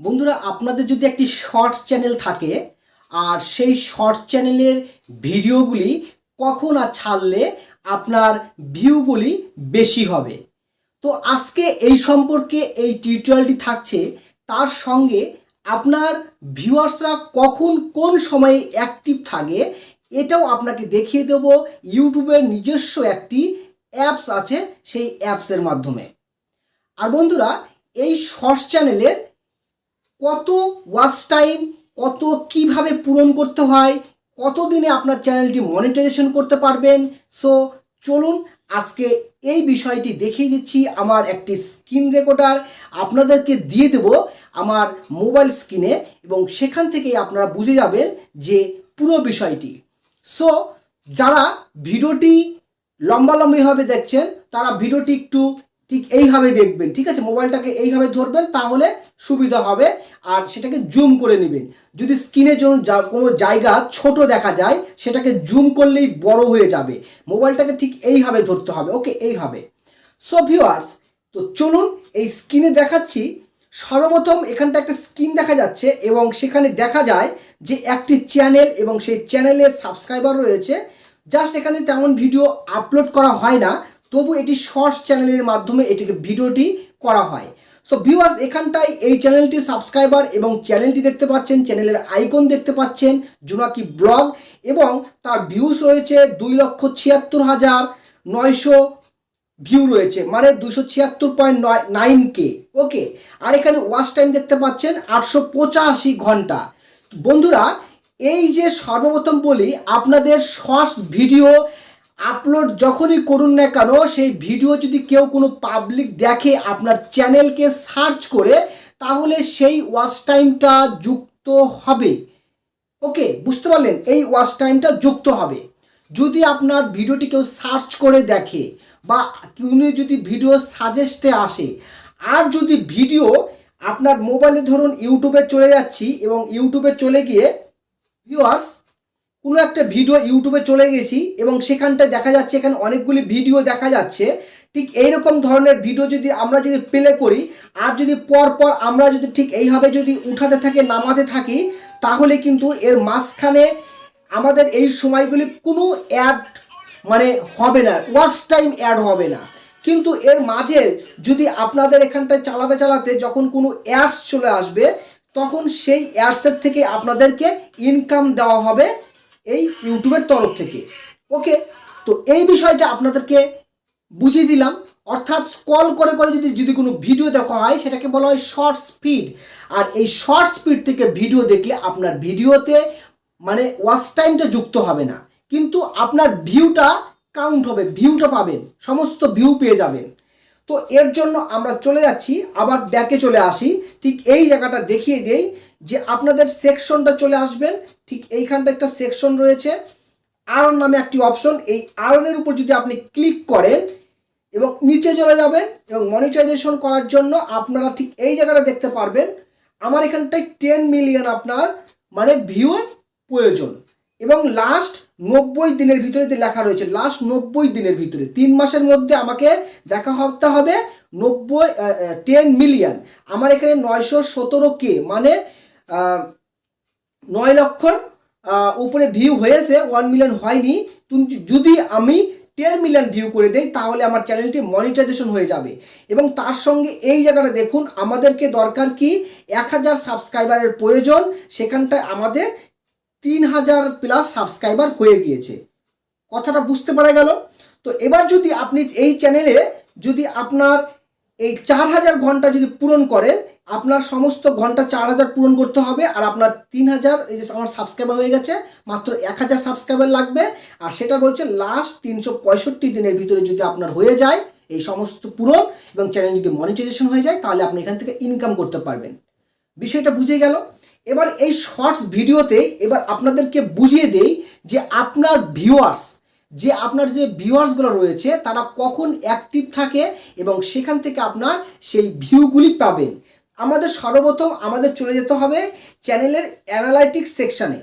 বন্ধুরা, আপনাদের যদি একটি শর্ট চ্যানেল থাকে আর সেই শর্ট চ্যানেলের ভিডিওগুলি কখন আর ছাড়লে আপনার ভিউগুলি বেশি হবে, তো আজকে এই সম্পর্কে এই টিউটোরিয়ালটি থাকছে। তার সঙ্গে আপনার ভিউয়ার্সরা কখন কোন সময়ে অ্যাক্টিভ থাকে এটাও আপনাকে দেখিয়ে দেব। ইউটিউবের নিজস্ব একটি অ্যাপস আছে, সেই অ্যাপসের মাধ্যমে। আর বন্ধুরা, এই শর্ট চ্যানেলের কত ওয়াচ টাইম, কত কিভাবে পূরণ করতে হয়, কত দিনে আপনার চ্যানেলটি মনিটাইজেশন করতে পারবেন। সো চলুন আজকে এই বিষয়টি দেখিয়ে দিচ্ছি। আমার একটি স্ক্রিন রেকর্ডার আপনাদেরকে দিয়ে দেব আমার মোবাইল স্ক্রিনে, এবং সেখান থেকেই আপনারা বুঝে যাবেন যে পুরো বিষয়টি। সো যারা ভিডিওটি লম্বালম্বিভাবে দেখছেন তারা ভিডিওটি একটু ঠিক এইভাবে দেখবেন, ঠিক আছে? মোবাইলটাকে এইভাবে ধরবেন, তাহলে সুবিধা হবে। আর সেটাকে জুম করে নেবেন। যদি স্ক্রিনের জন্য কোনো জায়গা ছোট দেখা যায়, সেটাকে জুম করলেই বড় হয়ে যাবে। মোবাইলটাকে ঠিক এইভাবে ধরতে হবে, ওকে, এইভাবে। সো ভিউয়ার্স, তো চলুন এই স্ক্রিনে দেখাচ্ছি। সর্বপ্রথম এখানটা একটা স্ক্রিন দেখা যাচ্ছে এবং সেখানে দেখা যায় যে একটি চ্যানেল এবং সেই চ্যানেলের সাবস্ক্রাইবার রয়েছে। জাস্ট এখানে তেমন ভিডিও আপলোড করা হয় না, তবু এটি শর্টস চ্যানেলের মাধ্যমে এটিকে ভিডিওটি করা হয়। সো ভিউয়ার্স, এখানটায় এই চ্যানেলটির সাবস্ক্রাইবার এবং চ্যানেলটি দেখতে পাচ্ছেন, চ্যানেলের আইকন দেখতে পাচ্ছেন, জোনাকি ব্লগ, এবং তার ভিউজ রয়েছে 2,76,900 ভিউ রয়েছে, মানে 276.9K, ওকে। আর এখানে ওয়াচ টাইম দেখতে পাচ্ছেন 885 ঘন্টা। বন্ধুরা, এই যে সর্বপ্রথম বলি, আপনাদের শর্টস ভিডিও আপলোড যখনই করুন না কেন, সেই ভিডিও যদি কেউ কোনো পাবলিক দেখে আপনার চ্যানেলকে সার্চ করে, তাহলে সেই ওয়াচ টাইমটা যুক্ত হবে। ওকে, বুঝতে পারলেন? এই ওয়াচ টাইমটা যুক্ত হবে যদি আপনার ভিডিওটি কেউ সার্চ করে দেখে, বা কেউ যদি ভিডিও সাজেস্টে আসে। আর যদি ভিডিও আপনার মোবাইলে, ধরুন ইউটিউবে চলে যাচ্ছি এবং ইউটিউবে চলে গিয়ে ভিউয়ার্স কোনো একটা ভিডিও ইউটিউবে চলে গেছি এবং সেখানটায় দেখা যাচ্ছে এখানে অনেকগুলি ভিডিও দেখা যাচ্ছে, ঠিক এইরকম ধরনের ভিডিও যদি আমরা যদি প্লে করি, আর যদি পরপর আমরা যদি ঠিক এইভাবে যদি উঠাতে থাকি, নামাতে থাকি, তাহলে কিন্তু এর মাঝখানে আমাদের এই সময়গুলি কোনো অ্যাড মানে হবে না, ওয়াচ টাইম অ্যাড হবে না। কিন্তু এর মাঝে যদি আপনাদের এখানটায় চালাতে চালাতে যখন কোনো অ্যাডস চলে আসবে, তখন সেই অ্যাডসের থেকে আপনাদেরকে ইনকাম দেওয়া হবে এই ইউটিউবের তরফ থেকে। ওকে, তো এই বিষয়টা আপনাদেরকে বুঝিয়ে দিলাম। অর্থাৎ স্ক্রল করে করে যদি কোনো ভিডিও দেখা হয়, সেটাকে বলা হয় শর্ট স্পিড। আর এই শর্ট স্পিড থেকে ভিডিও দেখলে আপনার ভিডিওতে মানে ওয়াচ টাইমটা যুক্ত হবে না, কিন্তু আপনার ভিউটা কাউন্ট হবে, ভিউটা পাবেন, সমস্ত ভিউ পেয়ে যাবেন। তো এর জন্য আমরা চলে যাচ্ছি, আবার ব্যাকে চলে আসি। ঠিক এই জায়গাটা দেখিয়ে দেই যে আপনাদের সেকশনটা চলে আসবেন। ঠিক এইখানটা একটা সেকশন রয়েছে, আর্ন নামে একটি অপশন। এই আর্নের উপর যদি আপনি ক্লিক করেন এবং নিচে চলে যাবেন, এবং মনিটাইজেশন করার জন্য আপনারা ঠিক এই জায়গাটা দেখতে পারবেন। আমার এখানটায় 10 মিলিয়ন আপনার মানে ভিউ প্রয়োজন, এবং লাস্ট 90 দিনের ভিতরে লেখা রয়েছে, লাস্ট 90 দিনের ভিতরে 3 মাসের মধ্যে আমাকে দেখা হতে হবে 10 মিলিয়ন। আমার এখানে 917K মানে 9 লক্ষর উপরে ভিউ হয়েছে, 1 মিলিয়ন হয়নি। যদি আমি 10 মিলিয়ন ভিউ করে দেই, তাহলে আমার চ্যানেলটি মনিটাইজেশন হয়ে যাবে। এবং তার সঙ্গে এই জায়গাটা দেখুন, আমাদেরকে দরকার কি 1000 সাবস্ক্রাইবারের প্রয়োজন। সেখানটায় আমাদের 3000 প্লাস সাবস্ক্রাইবার হয়ে গিয়েছে। কথাটা বুঝতে পারা গেল? তো এবার যদি আপনি এই চ্যানেলে যদি আপনার এই 4000 ঘন্টা যদি পূরণ করেন, আপনার সমস্ত ঘন্টা 4000 পূরণ করতে হবে। আর আপনার 3000, এই যে আমার সাবস্ক্রাইবার হয়ে গেছে, মাত্র 1000 সাবস্ক্রাইবার লাগবে। আর সেটা বলছে লাস্ট 365 দিনের ভিতরে যদি আপনার হয়ে যায় এই সমস্ত পূরণ, এবং চ্যানেল যদি মনিটাইজেশন হয়ে যায়, তাহলে আপনি এখান থেকে ইনকাম করতে পারবেন। বিষয়টা বুঝে গেল? এবার এই শর্টস ভিডিওতে এবার আপনাদেরকে বুঝিয়ে দেই যে আপনার ভিউয়ার্স, যে আপনার যে ভিউয়ার্সগুলো রয়েছে তারা কখন অ্যাক্টিভ থাকে, এবং সেখান থেকে আপনার সেই ভিউগুলি পাবেন। আমাদের সর্বপ্রথম আমাদের চলে যেতে হবে চ্যানেলের অ্যানালাইটিক্স সেকশানে।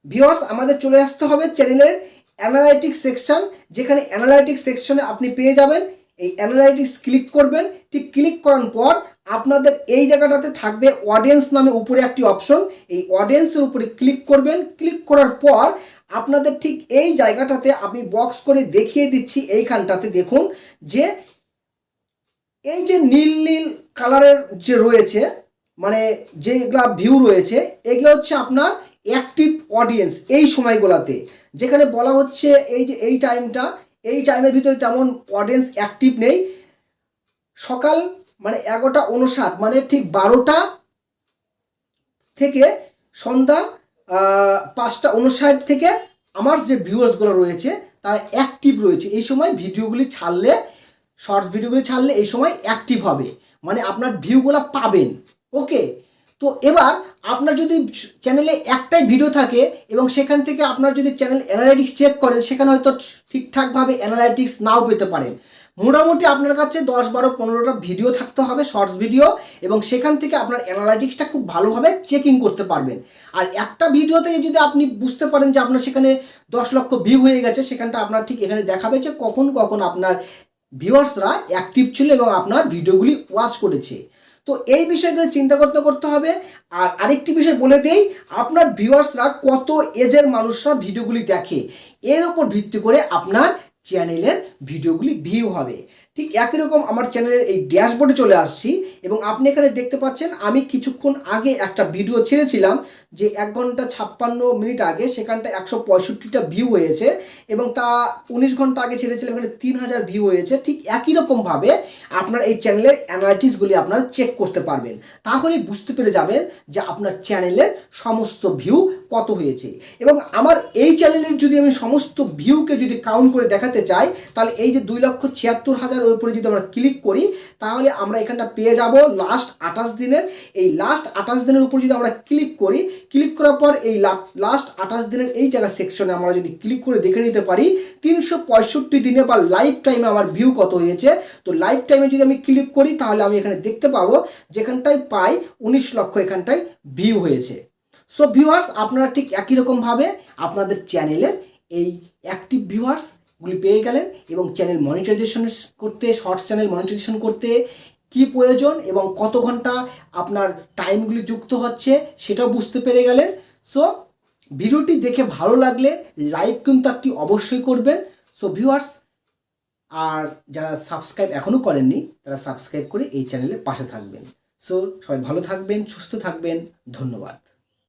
ভিউয়ার্স, আমাদের চলে আসতে হবে চ্যানেলের অ্যানালাইটিক্স সেকশন, যেখানে অ্যানালাইটিক্স সেকশনে আপনি পেয়ে যাবেন এই অ্যানালাইটিক্স ক্লিক করবেন। ঠিক ক্লিক করার পর আপনাদের এই জায়গাটাতে থাকবে অডিয়েন্স নামে উপরে একটি অপশন, এই অডিয়েন্সের উপরে ক্লিক করবেন। ক্লিক করার পর আপনাদের ঠিক এই জায়গাটাতে আমি বক্স করে দেখিয়ে দিচ্ছি, এইখানটাতে দেখুন যে এই যে নীল নীল কালারের যে রয়েছে, মানে যেগুলা ভিউ রয়েছে, এগুলো হচ্ছে আপনার অ্যাক্টিভ অডিয়েন্স এই সময়গুলোতে, যেখানে বলা হচ্ছে এই যে এই টাইমটা, এই টাইমের ভিতরে তেমন অডিয়েন্স অ্যাক্টিভ নেই। সকাল মানে 11:59 মানে ঠিক 12টা থেকে সন্ধ্যা 5:59 থেকে আমার যে ভিউয়ার্সগুলো রয়েছে তারা অ্যাক্টিভ রয়েছে। এই সময় ভিডিওগুলি ছাড়লে, শর্টস ভিডিওগুলি ছাড়লে এই সময় অ্যাক্টিভ হবে, মানে আপনার ভিউগুলো পাবেন। ওকে, তো এবার আপনার যদি চ্যানেলে একটাই ভিডিও থাকে এবং সেখান থেকে আপনার যদি চ্যানেল অ্যানালাইটিক্স চেক করেন, সেখানে হয়তো ঠিকঠাকভাবে অ্যানালাইটিক্স নাও পেতে পারেন। মোটামুটি আপনার কাছে 10, 12, 15টা ভিডিও থাকতে হবে, শর্টস ভিডিও, এবং সেখান থেকে আপনার অ্যানালাইটিক্সটা খুব ভালোভাবে চেকিং করতে পারবেন। আর একটা ভিডিওতে যদি আপনি বুঝতে পারেন যে আপনার সেখানে 10 লক্ষ ভিউ হয়ে গেছে, সেখানটা আপনার ঠিক এখানে দেখাবে যে কখন কখন আপনার ভিউয়ার্সরা অ্যাক্টিভ ছিল এবং আপনার ভিডিওগুলি ওয়াচ করেছে। তো এই বিষয়গুলো চিন্তা করতে হবে। আর আরেকটি বিষয় বলে দেই, আপনার ভিউয়ার্সরা কত এজের মানুষরা ভিডিওগুলি দেখে, এর উপর ভিত্তি করে আপনার চ্যানেলের ভিডিওগুলি ভিউ হবে। ঠিক একই রকম আমার চ্যানেলের এই ড্যাশবোর্ডে চলে আসছি এবং আপনি এখানে দেখতে পাচ্ছেন আমি কিছুক্ষণ আগে একটা ভিডিও ছেড়েছিলাম যে 1 ঘন্টা 56 মিনিট আগে, সেখানটা 165টা ভিউ হয়েছে, এবং তা 19 ঘন্টা আগে ছেড়েছিলাম, এখানে 3000 ভিউ হয়েছে। ঠিক একই রকমভাবে আপনার এই চ্যানেলের অ্যানালাইটিক্সগুলি আপনারা চেক করতে পারবেন, তাহলেই বুঝতে পেরে যাবেন যে আপনার চ্যানেলের সমস্ত ভিউ কত হয়েছে। এবং আমার এই চ্যানেলের যদি আমি সমস্ত ভিউকে যদি কাউন্ট করে দেখাতে চাই, তাহলে এই যে 2,76,000 ওর উপরে যদি আমরা ক্লিক করি, তাহলে আমরা এখানটা পেয়ে যাব লাস্ট 28 দিনের। এই লাস্ট 28 দিনের উপর যদি আমরা ক্লিক করি, ক্লিক করার পর এই লাস্ট 28 দিনের এই জায়গা সেকশনে আমরা যদি ক্লিক করে দেখে নিতে পারি 365 দিনে বা লাইফ টাইমে আমার ভিউ কত হয়েছে। তো লাইফ টাইমে যদি আমি ক্লিক করি, তাহলে আমি এখানে দেখতে পাবো যেখানটায় পাই 19 লক্ষ এখানটায় ভিউ হয়েছে। সো ভিউয়ার্স, আপনারা ঠিক একই রকমভাবে আপনাদের চ্যানেলের এই অ্যাক্টিভ ভিউয়ার্সগুলি পেয়ে গেলেন, এবং চ্যানেল মনিটাইজেশন করতে, শর্টস চ্যানেল মনিটাইজেশন করতে কি প্রয়োজন এবং কত ঘন্টা আপনার টাইমগুলি যুক্ত হচ্ছে সেটাও বুঝতে পেরে গেলেন। সো ভিডিওটি দেখে ভালো লাগলে লাইক কিন্তু একটি অবশ্যই করবেন। সো ভিউয়ার্স, আর যারা সাবস্ক্রাইব এখনও করেননি তারা সাবস্ক্রাইব করে এই চ্যানেলের পাশে থাকবেন। সো সবাই ভালো থাকবেন, সুস্থ থাকবেন, ধন্যবাদ।